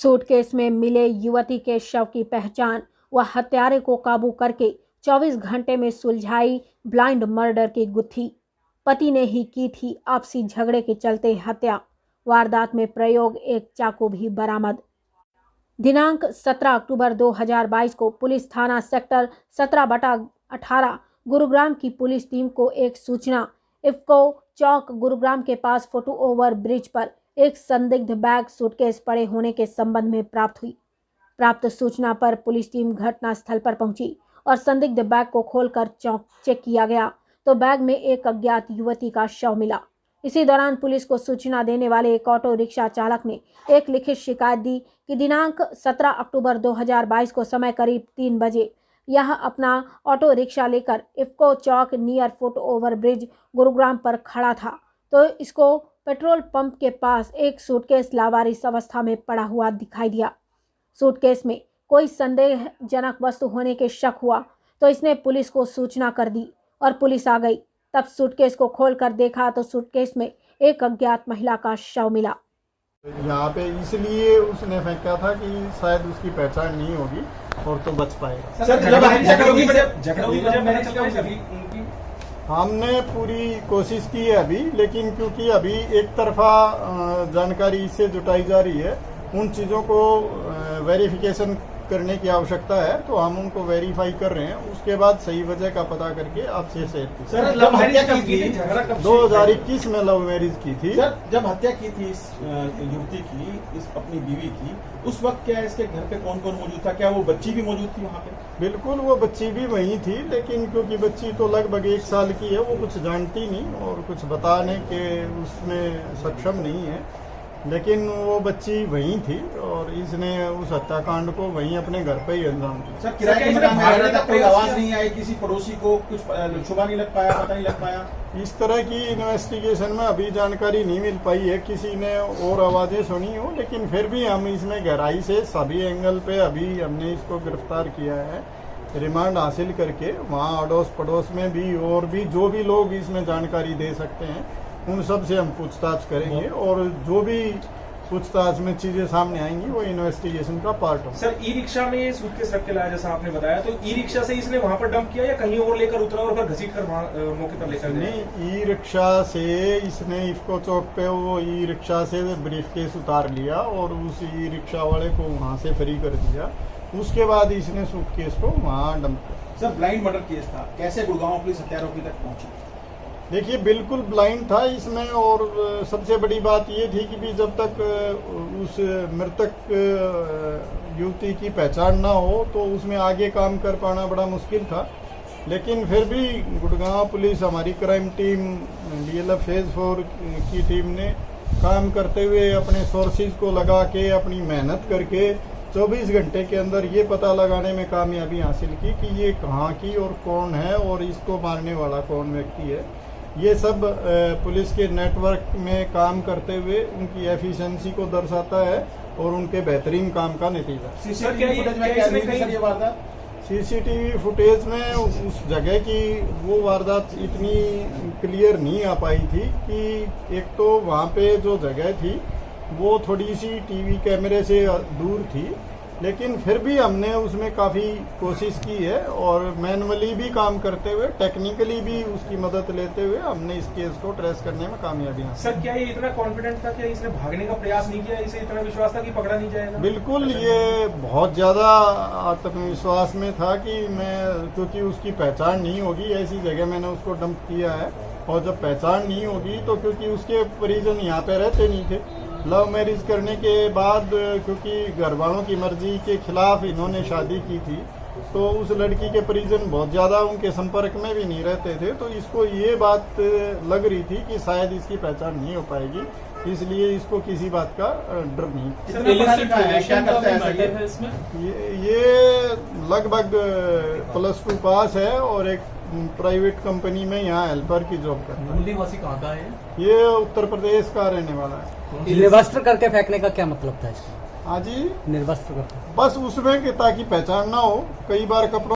Suitcase में मिले युवती के शव की पहचान व हत्यारे को काबू करके 24 घंटे में सुलझाई ब्लाइंड मर्डर की गुत्थी। पति ने ही की थी आपसी झगड़े के चलते हत्या। वारदात में प्रयोग एक चाकू भी बरामद। दिनांक 17 अक्टूबर 2022 को पुलिस थाना सेक्टर 17/18 गुरुग्राम की पुलिस टीम को एक सूचना इफ्को चौक गुरुग्राम के पास फोटो ओवर ब्रिज पर एक संदिग्ध बैग सूटकेस पड़े होने के संबंध में प्राप्त हुई। प्राप्त सूचना पर पुलिस टीम घटनास्थल पर पहुंची और संदिग्ध बैग को खोलकर चेक किया गया तो बैग में एक अज्ञात युवती का शव मिला। इसी दौरान पुलिस को सूचना देने वाले एक ऑटो रिक्शा चालक ने एक लिखित शिकायत दी कि दिनांक 17 अक्टूबर 2022 को समय करीब 3 बजे यह अपना ऑटो रिक्शा लेकर IFFCO Chowk near foot over bridge Gurugram पर खड़ा था तो इसको पेट्रोल पंप के पास एक सूटकेस लावारिस अवस्था में पड़ा हुआ दिखाई दिया। सूटकेस में कोई संदेहजनक वस्तु होने के शक हुआ तो इसने पुलिस को सूचना कर दी और पुलिस आ गई। तब सूटकेस को खोलकर देखा तो सूटकेस में एक अज्ञात महिला का शव मिला। यहाँ पे इसलिए उसने फेंका था कि शायद उसकी पहचान नहीं होगी और तो बच पाएगा। हमने पूरी कोशिश की है अभी, लेकिन क्योंकि अभी एक तरफा जानकारी इससे जुटाई जा रही है, उन चीज़ों को वेरिफिकेशन करने की आवश्यकता है, तो हम उनको वेरीफाई कर रहे हैं। उसके बाद सही वजह का पता करके आपसे शेयर की। सर, जब हत्या की थी, झगड़ा कब 2021 में लव मैरिज की थी। सर, जब हत्या की थी इस युवती की, इस अपनी बीवी की, उस वक्त क्या इसके घर पे कौन कौन मौजूद था? क्या वो बच्ची भी मौजूद थी वहाँ पे? बिल्कुल, वो बच्ची भी वहीं थी, लेकिन क्योंकि बच्ची तो लगभग 1 साल की है, वो कुछ जानती नहीं और कुछ बताने के उसमें सक्षम नहीं है, लेकिन वो बच्ची वहीं थी और इसने उस हत्याकांड को वहीं अपने घर पे ही अंजाम दिया। सर, किराए के मकान में रह रहा था, कोई आवाज नहीं आई, किसी पड़ोसी को कुछ छुपा नहीं लग पाया, पता नहीं लग पाया? इस तरह की इन्वेस्टिगेशन में अभी जानकारी नहीं मिल पाई है, किसी ने और आवाजें सुनी हो, लेकिन फिर भी हम इसमें गहराई से सभी एंगल पे अभी हमने इसको गिरफ्तार किया है, रिमांड हासिल करके। वहाँ अड़ोस पड़ोस में भी और भी जो भी लोग इसमें जानकारी दे सकते हैं उन सब से हम पूछताछ करेंगे और जो भी पूछताछ में चीजें सामने आएंगी वो इन्वेस्टिगेशन का पार्ट होगा। सर, ई रिक्शा में सूटकेस रख के लाया जैसा आपने बताया, तो ई रिक्शा से इसने वहां पर डंप किया या कहीं और लेकर उतरा और फिर घसीट कर मौके पर लेकर गया? नहीं, ई रिक्शा से इसने इफ्को चौक पे वो ई रिक्शा से ब्रीफकेस उतार लिया और उस ई रिक्शा वाले को वहाँ से फ्री कर दिया। उसके बाद इसने सूटकेस को वहाँ डंप किया। सर, ब्लाइंड मर्डर केस था, कैसे गुड़गांव पुलिस हत्यारोपी तक पहुंची? देखिए, बिल्कुल ब्लाइंड था इसमें और सबसे बड़ी बात ये थी कि भी जब तक उस मृतक युवती की पहचान ना हो तो उसमें आगे काम कर पाना बड़ा मुश्किल था। लेकिन फिर भी गुड़गांव पुलिस, हमारी क्राइम टीम, DLF फेज 4 की टीम ने काम करते हुए अपने सोर्सेज को लगा के अपनी मेहनत करके 24 घंटे के अंदर ये पता लगाने में कामयाबी हासिल की कि ये कहाँ की और कौन है और इसको मारने वाला कौन व्यक्ति है। ये सब पुलिस के नेटवर्क में काम करते हुए उनकी एफिशिएंसी को दर्शाता है और उनके बेहतरीन काम का नतीजा। सीसीटीवी फुटेज में उस जगह की वो वारदात इतनी क्लियर नहीं आ पाई थी कि एक तो वहाँ पे जो जगह थी वो थोड़ी सी टीवी कैमरे से दूर थी, लेकिन फिर भी हमने उसमें काफ़ी कोशिश की है और मैनुअली भी काम करते हुए, टेक्निकली भी उसकी मदद लेते हुए हमने इस केस को ट्रेस करने में कामयाबी हासिल। सर, क्या ये इतना कॉन्फिडेंट था कि इसने भागने का प्रयास नहीं किया, इसे इतना विश्वास था कि पकड़ा नहीं जाएगा? बिल्कुल, ये बहुत ज़्यादा आत्मविश्वास में था कि क्योंकि उसकी पहचान नहीं होगी, ऐसी जगह मैंने उसको डंप किया है और जब पहचान नहीं होगी तो क्योंकि उसके परिजन यहाँ पे रहते नहीं थे, लव मैरिज करने के बाद क्योंकि घर वालों की मर्जी के खिलाफ इन्होंने शादी की थी तो उस लड़की के परिजन बहुत ज़्यादा उनके संपर्क में भी नहीं रहते थे, तो इसको ये बात लग रही थी कि शायद इसकी पहचान नहीं हो पाएगी, इसलिए इसको किसी बात का डर नहीं। ये लगभग +2 पास है और एक प्राइवेट कंपनी में यहाँ हेल्पर की जॉब करता है। मूलनिवासी कहाँ का है? ये उत्तर प्रदेश का रहने वाला है। निर्वस्त्र करके फेंकने का क्या मतलब था इसका? हाँ जी, निर्वस्त्र करके बस उसमें कि ताकि पहचान ना हो, कई बार कपड़ों